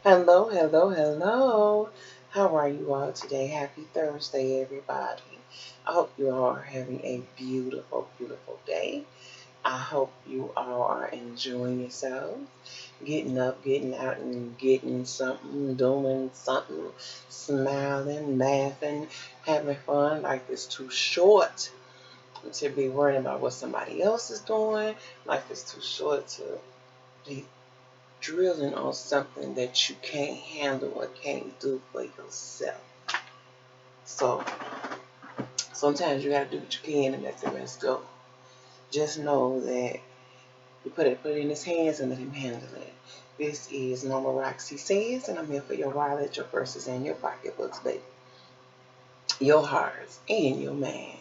Hello, hello, hello. How are you all today? Happy Thursday, everybody. I hope you all are having a beautiful, beautiful day. I hope you all are enjoying yourselves, getting up, getting out, and getting something, doing something, smiling, laughing, having fun. Life is too short to be worrying about what somebody else is doing. Life is too short to be drilling on something that you can't handle or can't do for yourself. So sometimes you gotta do what you can and let the rest go. Just know that you put it in his hands and let him handle it. This is Mama Roxy Says, and I'm here for your wallet, your purses, and your pocketbooks, but your hearts and your minds.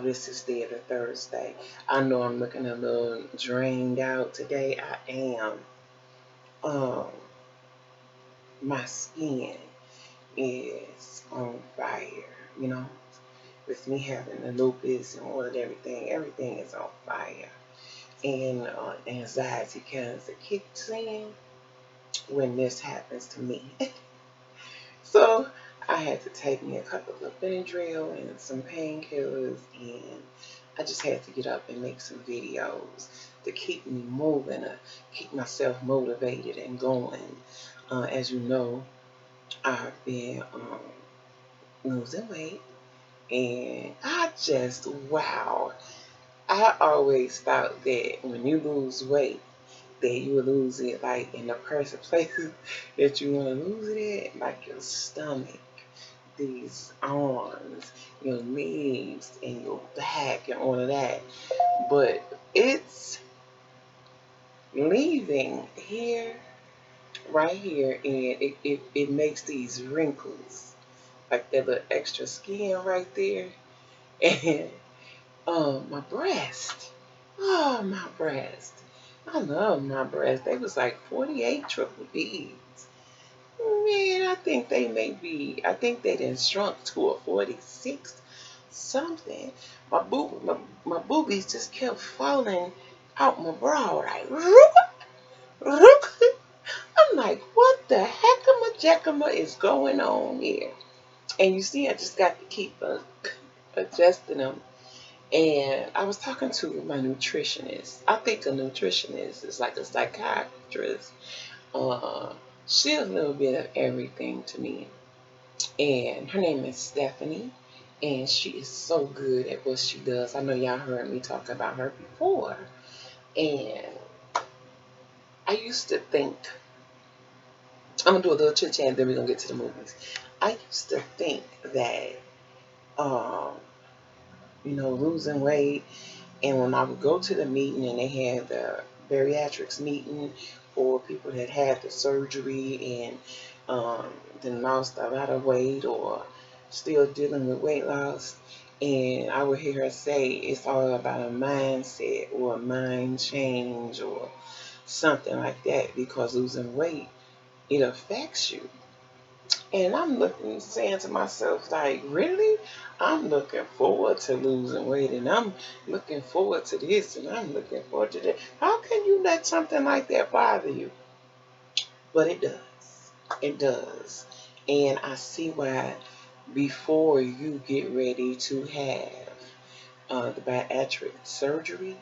This is the other Thursday. I know I'm looking a little drained out today. I am. Um, my skin is on fire, you know. With me having the lupus and all of everything is on fire. And anxiety kind of kicks in when this happens to me. So I had to take me a couple of Benadryl and some painkillers, and I just had to get up and make some videos to keep me moving, to keep myself motivated and going. As you know, I've been losing weight. And I just, wow. I always thought that when you lose weight, that you would lose it like in the places that you want to lose it at, like your stomach, these arms, your legs, and your back, and all of that. But it's leaving here, right here, and it makes these wrinkles, like that little extra skin right there. And my breast. Oh, my breast. I love my breast. They was like 48 triple B's. Man, I think they done shrunk to a 46 something. My boobies just kept falling out my bra, like, rook, rook. I'm like, what the heckama jackama is going on here? And you see, I just got to keep adjusting them. And I was talking to my nutritionist. I think a nutritionist is like a psychiatrist. Uh, she's a little bit of everything to me. And her name is Stephanie. And she is so good at what she does. I know y'all heard me talk about her before. And I used to think, I'm going to do a little chit chat and then we're going to get to the movies. I used to think that, um, losing weight. And when I would go to the meeting and they had the bariatrics meeting for people that had the surgery and then lost a lot of weight or still dealing with weight loss, and I would hear her say it's all about a mindset or a mind change or something like that because losing weight, it affects you. And I'm looking, saying to myself, like, really? I'm looking forward to losing weight, and I'm looking forward to this, and I'm looking forward to that. How can you let something like that bother you? But it does. It does. And I see why before you get ready to have the bariatric surgery,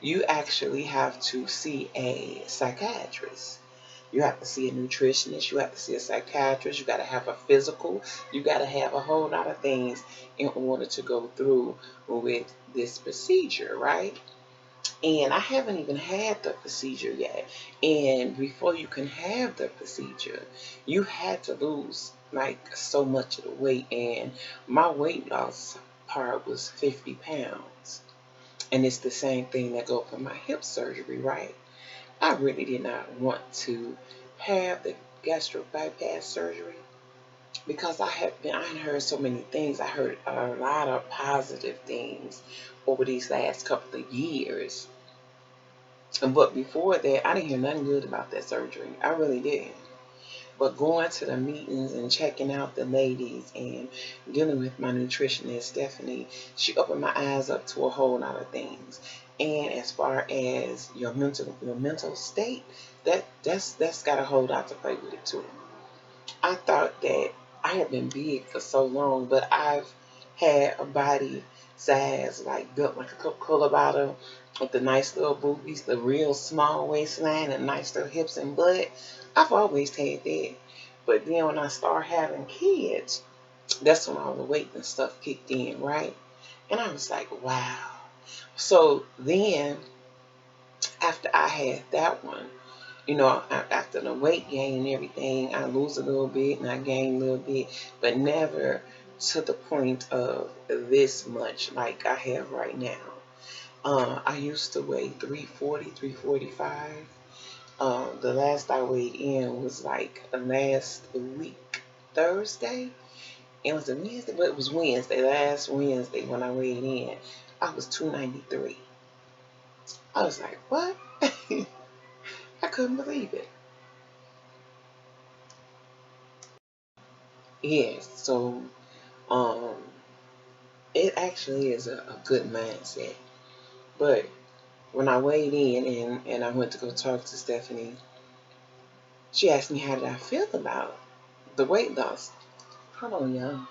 you actually have to see a psychiatrist. You have to see a nutritionist. You have to see a psychiatrist. You got to have a physical. You got to have a whole lot of things in order to go through with this procedure, right? And I haven't even had the procedure yet. And before you can have the procedure, you had to lose like so much of the weight. And my weight loss part was 50 pounds. And it's the same thing that go for my hip surgery, right? I really did not want to have the gastric bypass surgery because I had heard so many things. I heard a lot of positive things over these last couple of years. But before that, I didn't hear nothing good about that surgery. I really didn't. But going to the meetings and checking out the ladies and dealing with my nutritionist, Stephanie, she opened my eyes up to a whole lot of things. And as far as your mental state, that's got a whole lot to play with it too. I thought that I had been big for so long, but I've had a body size like built like a Coca-Cola bottle with the nice little boobies, the real small waistline, and nice little hips and butt. I've always had that. But then when I started having kids, that's when all the weight and stuff kicked in, right? And I was like, wow. So then after I had that one, after the weight gain and everything, I lose a little bit and I gain a little bit, but never to the point of this much like I have right now. I used to weigh 340, 345. The last I weighed in was like last week, Thursday. It was a Wednesday, but it was Wednesday, last Wednesday when I weighed in. I was 293. I was like, what? I couldn't believe it. Yes, so um, it actually is a good mindset. But when I weighed in and I went to go talk to Stephanie, she asked me how did I feel about the weight loss. Hold on, y'all.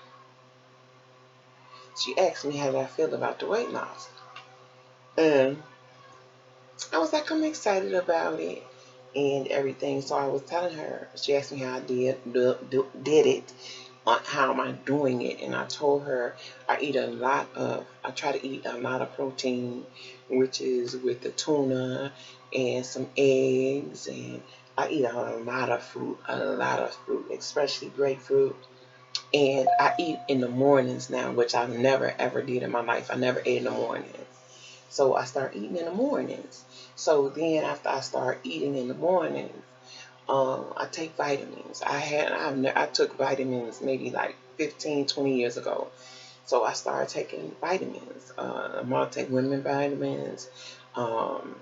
She asked me how did I feel about the weight loss. And I was like, I'm excited about it and everything. So I was telling her, she asked me how I did it, how am I doing it. And I told her I try to eat a lot of protein, which is with the tuna and some eggs. And I eat a lot of fruit, especially grapefruit. And I eat in the mornings now, which I never ever did in my life. I never ate in the mornings. So I start eating in the mornings. So then after I start eating in the mornings, I take vitamins. I took vitamins maybe like 15, 20 years ago. So I started taking vitamins, multivitamin vitamins. Um,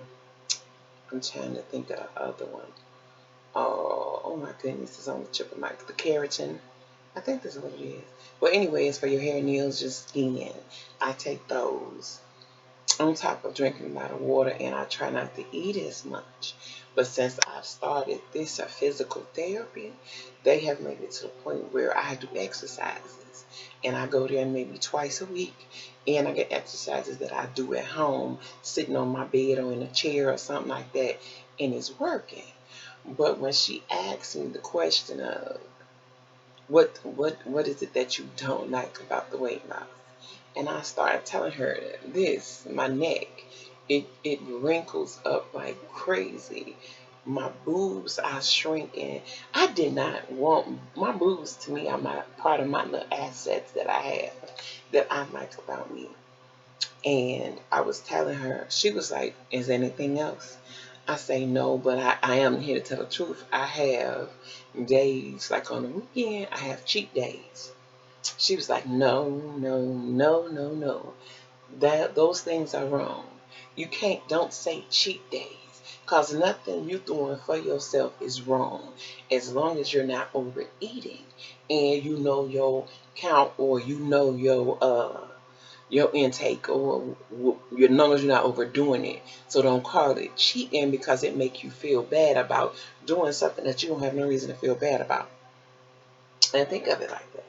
I'm trying to think of the other one. Oh my goodness, it's on the tip of my the keratin. I think that's what it is. But anyways, for your hair, nails, just skin, I take those on top of drinking a lot of water, and I try not to eat as much. But since I've started this physical therapy, they have made it to the point where I do exercises. And I go there maybe twice a week, and I get exercises that I do at home, sitting on my bed or in a chair or something like that, and it's working. But when she asked me the question of what is it that you don't like about the weight loss? And I started telling her that my neck, it wrinkles up like crazy. My boobs are shrinking. I did not want my boobs to me are my part of my little assets that I have that I like about me. And I was telling her, she was like, is there anything else? I say no, but I am here to tell the truth. I have days, like on the weekend, I have cheat days. She was like, no, no, no, no, no. Those things are wrong. You don't say cheat days. Because nothing you're doing for yourself is wrong. As long as you're not overeating and you know your count or you know your intake or as long as you're not overdoing it. So don't call it cheating because it make you feel bad about doing something that you don't have no reason to feel bad about. And think of it like that.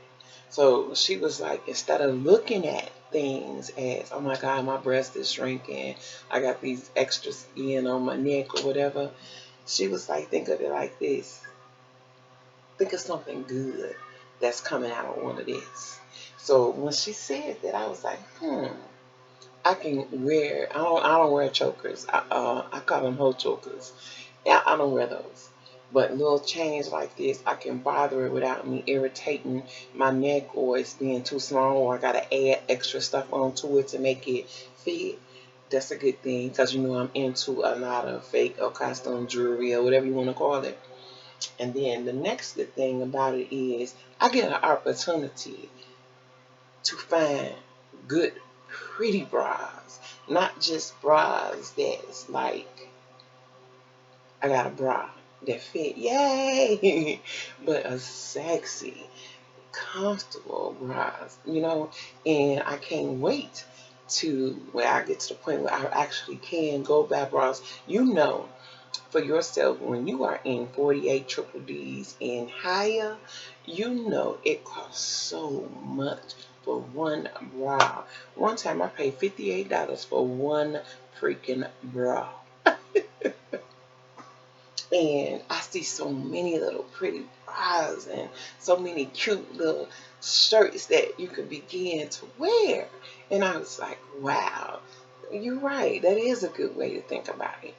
So she was like, instead of looking at things as, oh my God, my breast is shrinking, I got these extra skin on my neck or whatever, she was like, think of it like this. Think of something good that's coming out of all of this. So when she said that, I was like, I can wear, I don't wear chokers. I call them hoe chokers. Yeah, I don't wear those. But little chains like this, I can bother it without me irritating my neck or it's being too small or I gotta add extra stuff onto it to make it fit. That's a good thing because I'm into a lot of fake or costume jewelry or whatever you want to call it. And then the next good thing about it is I get an opportunity to find good, pretty bras, not just bras that's like I got a bra that fit, yay, but a sexy, comfortable bras, and I can't wait to where I get to the point where I actually can go buy bras. You know, for yourself, when you are in 48 triple D's and higher, you know it costs so much for one bra. One time I paid $58 for one freaking bra. And I see so many little pretty bras and so many cute little shirts that you could begin to wear. And I was like, wow, you're right. That is a good way to think about it.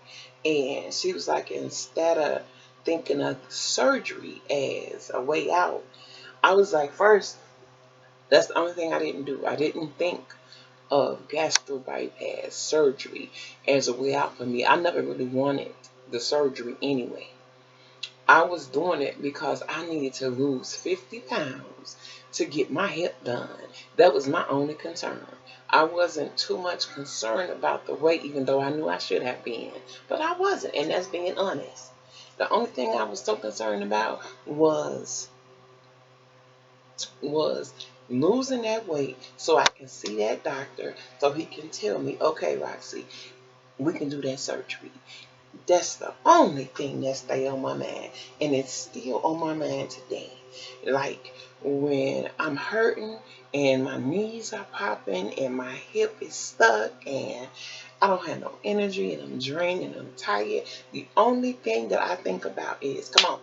And she was like, instead of thinking of surgery as a way out, I was like, first, that's the only thing I didn't do. I didn't think of gastro bypass surgery as a way out for me. I never really wanted the surgery anyway. I was doing it because I needed to lose 50 pounds to get my hip done. That was my only concern. I wasn't too much concerned about the weight, even though I knew I should have been. But I wasn't, and that's being honest. The only thing I was so concerned about was losing that weight so I can see that doctor so he can tell me, okay, Roxy, we can do that surgery. That's the only thing that stay on my mind. And it's still on my mind today. Like when I'm hurting and my knees are popping and my hip is stuck and I don't have no energy and I'm drained and I'm tired, the only thing that I think about is, come on,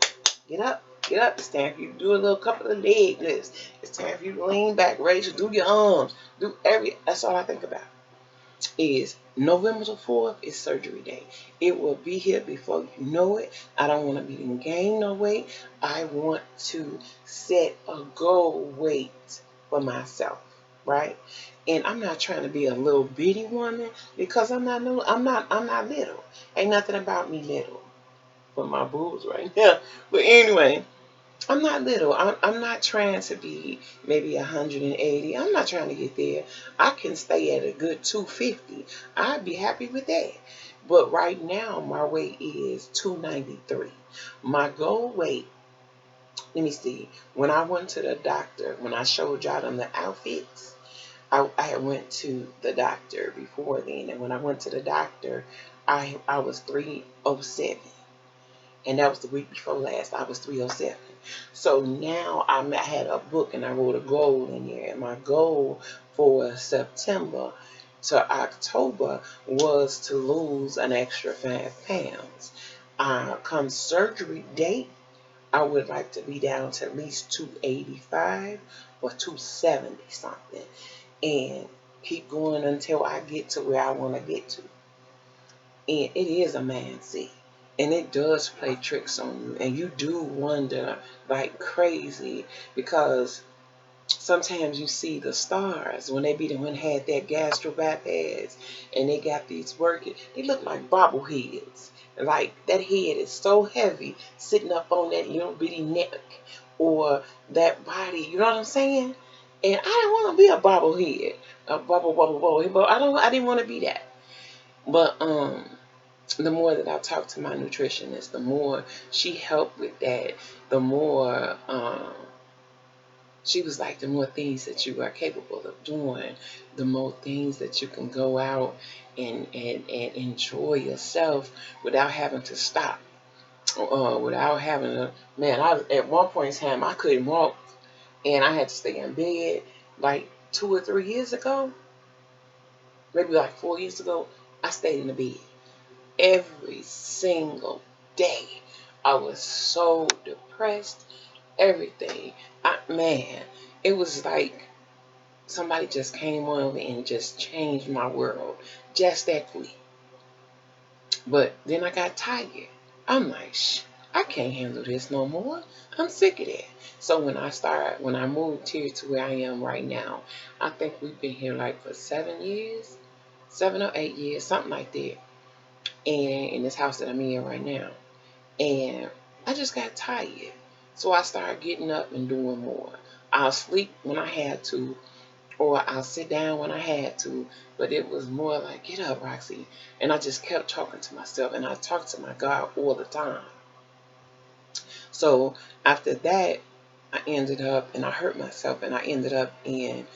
get up. Get up. It's time for you to do a little couple of leg lifts. It's time for you to lean back, raise your, do your arms, that's all I think about is November the 4th is surgery day. It will be here before you know it. I don't want to be gain no weight. I want to set a goal weight for myself, right? And I'm not trying to be a little bitty woman because I'm not little. Ain't nothing about me little. But my boobs right now. But anyway, I'm not little. I'm not trying to be maybe 180. I'm not trying to get there. I can stay at a good 250. I'd be happy with that. But right now, my weight is 293. My goal weight, let me see. When I went to the doctor, when I showed y'all them the outfits, I went to the doctor before then. And when I went to the doctor, I was 307. And that was the week before last. I was 307. So now I had a book and I wrote a goal in there. And my goal for September to October was to lose an extra 5 pounds. Come surgery date, I would like to be down to at least 285 or 270 something. And keep going until I get to where I want to get to. And it is a mindset. And it does play tricks on you. And you do wonder like crazy because sometimes you see the stars when they be the one had that gastro bypass and they got these working. They look like bobbleheads. Like that head is so heavy sitting up on that little bitty neck or that body. You know what I'm saying? And I didn't want to be a bobblehead, a bubble. But I didn't want to be that. But the more that I talked to my nutritionist, the more she helped with that, the more she was like, the more things that you are capable of doing, the more things that you can go out and enjoy yourself without having to stop, without having to, man, at one point in time, I couldn't walk and I had to stay in bed like 2 or 3 years ago, maybe like 4 years ago, I stayed in the bed every single day. I was so depressed, everything. Man, it was like somebody just came on and just changed my world just that quick. But then I got tired. I'm like, I can't handle this no more. I'm sick of that. So when I moved here to where I am right now, I think we've been here like for 7 years, 7 or 8 years, something like that. And in this house that I'm in right now. And I just got tired. So I started getting up and doing more. I'll sleep when I had to, or I'll sit down when I had to. But it was more like, get up, Roxy. And I just kept talking to myself. And I talked to my God all the time. So after that, I ended up, and I hurt myself. And I ended up in,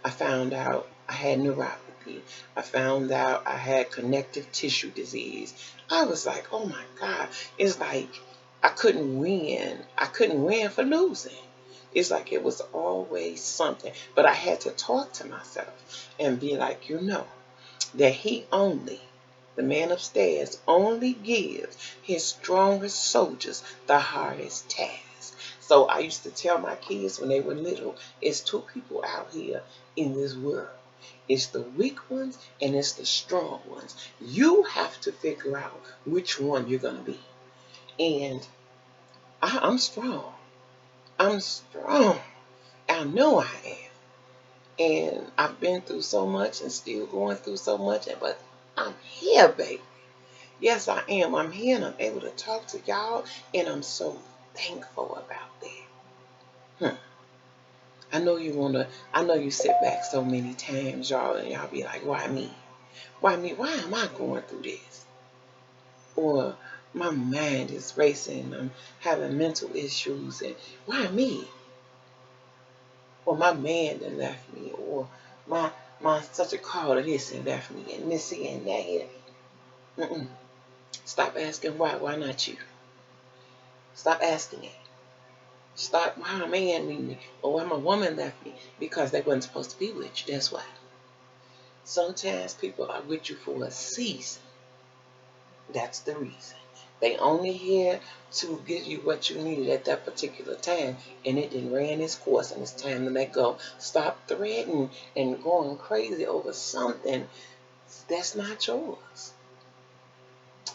I found out I had neuropathy. therapy. I found out I had connective tissue disease. I was like, oh my God. It's like I couldn't win. I couldn't win for losing. It's like it was always something. But I had to talk to myself and be like, that he only, the man upstairs, only gives his strongest soldiers the hardest task. So I used to tell my kids when they were little, it's two people out here in this world. It's the weak ones and it's the strong ones. You have to figure out which one you're going to be. And I'm strong. I'm strong. I know I am. And I've been through so much and still going through so much, but I'm here, baby. Yes, I am. I'm here and I'm able to talk to y'all, and I'm so thankful about that. I know you sit back so many times, y'all, and y'all be like, why me? Why me? Why am I going through this? Or my mind is racing, I'm having mental issues, and why me? Or my man that left me, or my such a call this and left me, and this and that here. Mm-mm. Stop asking why. Why not you? Stop asking it. Stop why a man leave me or why my woman left me because they wasn't supposed to be with you. That's why. Sometimes people are with you for a season. That's the reason. They only here to give you what you needed at that particular time, and it didn't ran its course, and it's time to let go. Stop threatening and going crazy over something that's not yours.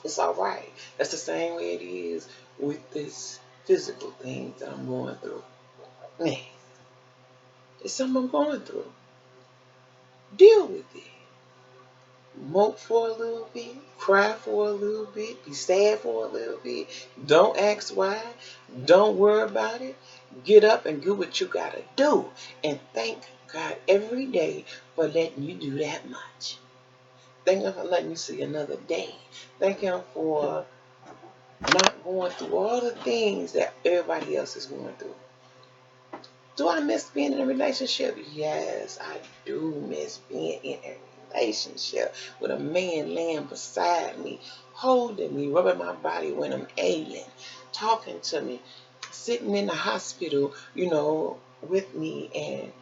It's all right. That's the same way it is with this physical thing that I'm going through. Man, it's something I'm going through. Deal with it. Mope for a little bit, cry for a little bit, be sad for a little bit. Don't ask why. Don't worry about it. Get up and do what you gotta do. And thank God every day for letting you do that much. Thank Him for letting you see another day. Thank Him for not going through all the things that everybody else is going through. Do I miss being in a relationship? Yes, I do miss being in a relationship with a man laying beside me, holding me, rubbing my body when I'm ailing, talking to me, sitting in the hospital, with me and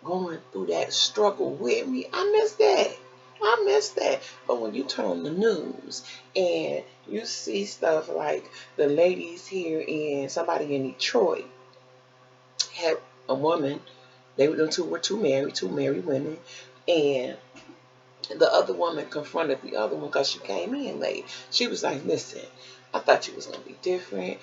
going through that struggle with me. I miss that. I miss that. But when you turn on the news and you see stuff like the ladies here in somebody in Detroit had a woman, were two married women, and the other woman confronted the other one because she came in late. She was like, listen, I thought you was going to be different.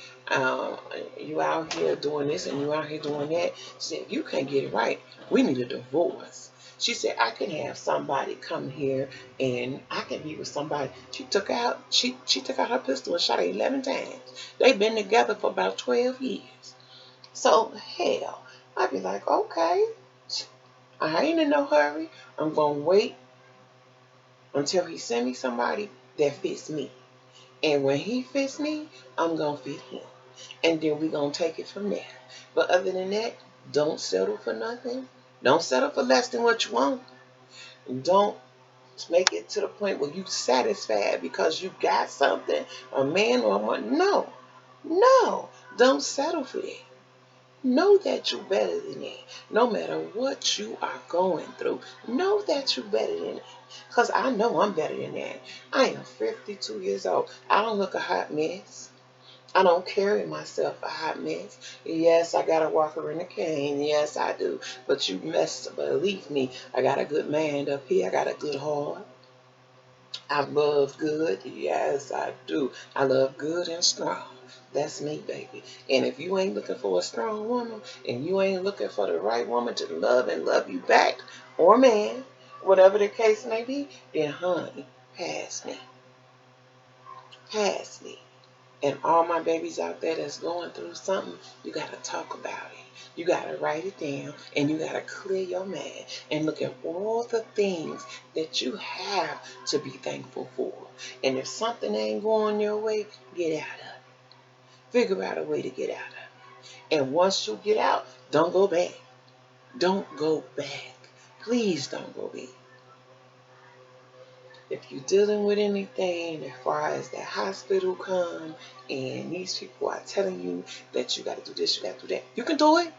You out here doing this and you out here doing that. She said, you can't get it right. We need a divorce. She said, I can have somebody come here and I can be with somebody. She took out her pistol and shot her 11 times. They've been together for about 12 years. So, hell, I'd be like, okay, I ain't in no hurry. I'm going to wait until he send me somebody that fits me. And when he fits me, I'm going to fit him. And then we're going to take it from there. But other than that, don't settle for nothing. Don't settle for less than what you want. Don't make it to the point where you satisfied because you got something, a man or a woman. No. No. Don't settle for that. Know that you're better than that. No matter what you are going through, know that you're better than that. Because I know I'm better than that. I am 52 years old. I don't look a hot mess. I don't carry myself a hot mess. Yes, I got a walker in a cane. Yes, I do. But you must believe me. I got a good man up here. I got a good heart. I love good. Yes, I do. I love good and strong. That's me, baby. And if you ain't looking for a strong woman and you ain't looking for the right woman to love and love you back, or man, whatever the case may be, then honey, pass me. Pass me. And all my babies out there that's going through something, you got to talk about it. You got to write it down and you got to clear your mind and look at all the things that you have to be thankful for. And if something ain't going your way, get out of it. Figure out a way to get out of it. And once you get out, don't go back. Don't go back. Please don't go back. if you're dealing with anything as far as that hospital come and these people are telling you that you got to do this, you got to do that, you can do it.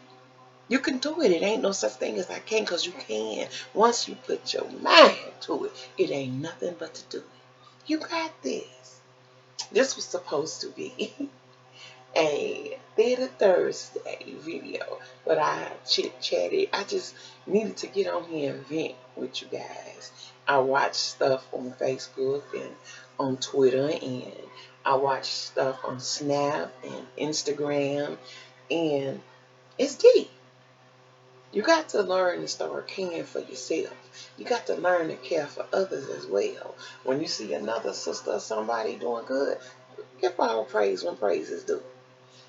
You can do it. It ain't no such thing as I can't, because you can. Once you put your mind to it, it ain't nothing but to do it. You got this. This was supposed to be a Theater Thursday video, but I chit chatted. I just needed to get on here and vent with you guys. I watch stuff on Facebook and on Twitter, and I watch stuff on Snap and Instagram, and it's deep. You got to learn to start caring for yourself. You got to learn to care for others as well. When you see another sister or somebody doing good, give all praise when praise is due.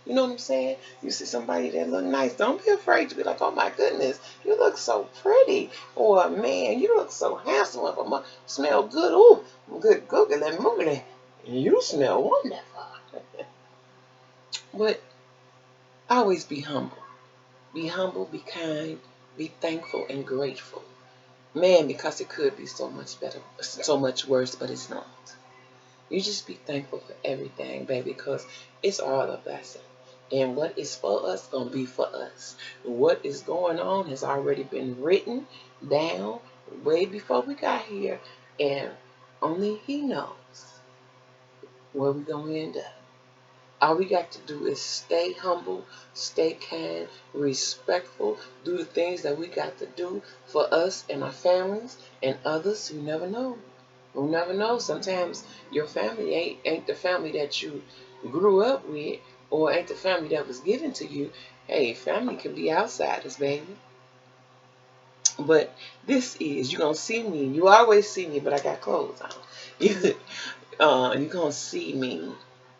You know what I'm saying? You see somebody that look nice, don't be afraid to be like, oh my goodness, you look so pretty. Or man, you look so handsome. Or smell good. Ooh, good googly moogly. You smell wonderful. But always be humble. Be humble, be kind, be thankful and grateful. Man, because it could be so much better, so much worse, but it's not. You just be thankful for everything, baby, because it's all a blessing. And what is for us gonna be for us. What is going on has already been written down way before we got here, and only He knows where we're gonna end up. All we got to do is stay humble, stay kind, respectful, do the things that we got to do for us and our families and others. You never know. You never know. Sometimes your family ain't the family that you grew up with, or ain't the family that was given to you. Hey, family can be outsiders, baby. But this is, you're going to see me. You always see me, but I got clothes on. You're going to see me.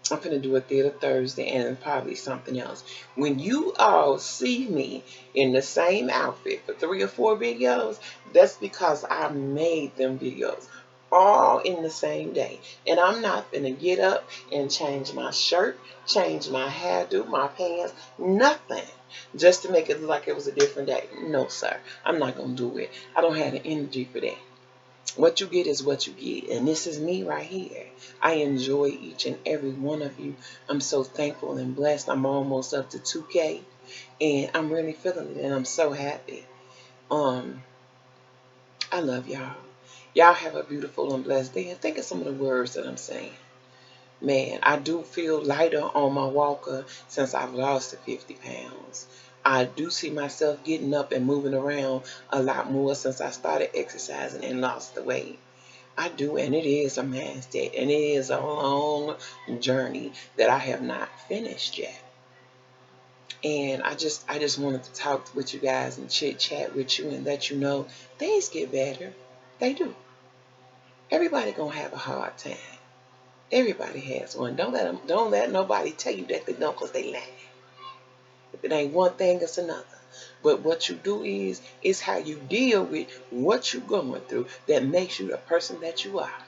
I'm going to do a Theater Thursday and probably something else. When you all see me in the same outfit for 3 or 4 videos, that's because I made them videos all in the same day. And I'm not going to get up and change my shirt, change my hairdo, my pants, nothing, just to make it look like it was a different day. No, sir. I'm not going to do it. I don't have the energy for that. What you get is what you get. And this is me right here. I enjoy each and every one of you. I'm so thankful and blessed. I'm almost up to 2K. And I'm really feeling it. And I'm so happy. I love y'all. Y'all have a beautiful and blessed day. And think of some of the words that I'm saying. Man, I do feel lighter on my walker since I've lost the 50 pounds. I do see myself getting up and moving around a lot more since I started exercising and lost the weight. I do, and it is a mindset, and it is a long journey that I have not finished yet. And I just wanted to talk with you guys and chit chat with you and let you know things get better. They do. Everybody gonna have a hard time. Everybody has one. Don't let nobody tell you that they don't, because they lying. If it ain't one thing, it's another. But what you do is how you deal with what you're going through that makes you the person that you are.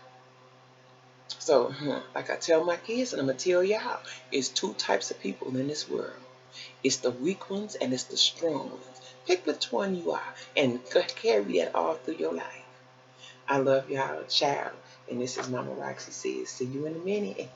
So, like I tell my kids, and I'm going to tell y'all, it's 2 types of people in this world. It's the weak ones and it's the strong ones. Pick which one you are and carry that all through your life. I love y'all, child. And this is Mama Roxy says, see you in a minute.